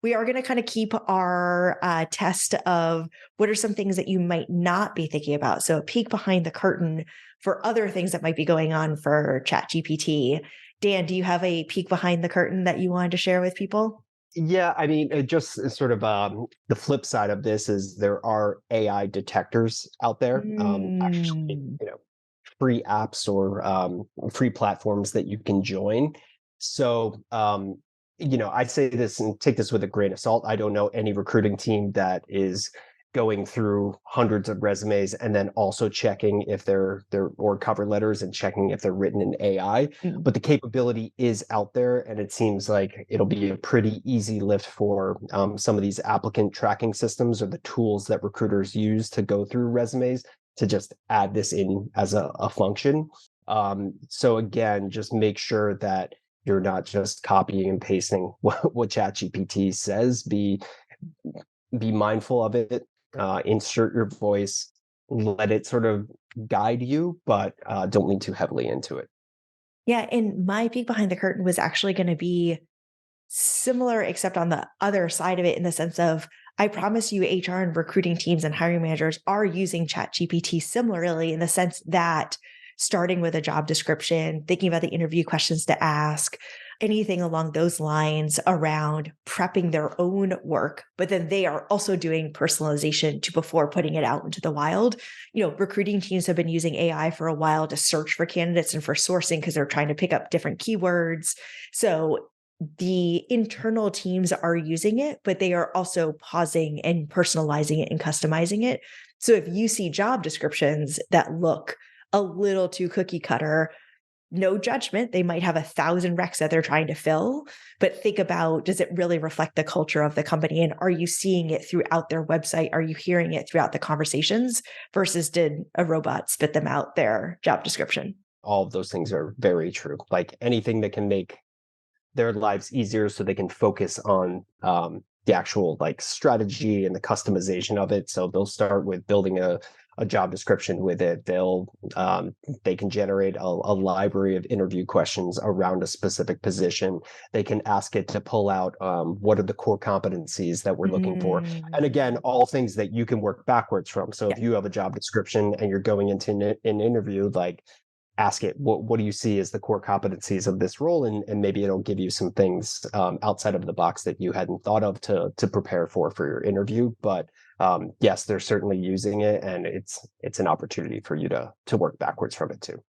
we are going to kind of keep our test of what are some things that you might not be thinking about. So a peek behind the curtain for other things that might be going on for ChatGPT. Dan, do you have a peek behind the curtain that you wanted to share with people? Yeah, I mean, it just sort of the flip side of this is there are AI detectors out there, actually, Mm. free apps or free platforms that you can join. So, I say this and take this with a grain of salt. I don't know any recruiting team that is going through hundreds of resumes and then also checking if they're or cover letters and checking if they're written in AI. Mm. But the capability is out there, and it seems like it'll be a pretty easy lift for some of these applicant tracking systems or the tools that recruiters use to go through resumes to just add this in as a function. So again, just make sure that you're not just copying and pasting what ChatGPT says. Be mindful of it. Insert your voice. Let it sort of guide you, but don't lean too heavily into it. Yeah, and my peek behind the curtain was actually going to be similar, except on the other side of it, in the sense of I promise you, HR and recruiting teams and hiring managers are using ChatGPT similarly, in the sense that starting with a job description, thinking about the interview questions to ask, anything along those lines around prepping their own work, but then they are also doing personalization to before putting it out into the wild. Recruiting teams have been using AI for a while to search for candidates and for sourcing because they're trying to pick up different keywords. So the internal teams are using it, but they are also pausing and personalizing it and customizing it. So if you see job descriptions that look a little too cookie cutter, no judgment. They might have 1,000 recs that they're trying to fill, but think about, does it really reflect the culture of the company? And are you seeing it throughout their website? Are you hearing it throughout the conversations versus did a robot spit them out their job description? All of those things are very true. Like anything that can make their lives easier so they can focus on the actual like strategy and the customization of it. So they'll start with building a job description with it. They can generate a library of interview questions around a specific position. They can ask it to pull out what are the core competencies that we're looking for. And again, Mm. all things that you can work backwards from. So if Yeah. you have a job description and you're going into an interview, like ask it what do you see as the core competencies of this role, and maybe it'll give you some things outside of the box that you hadn't thought of to prepare for your interview. But yes, they're certainly using it, and it's an opportunity for you to work backwards from it too.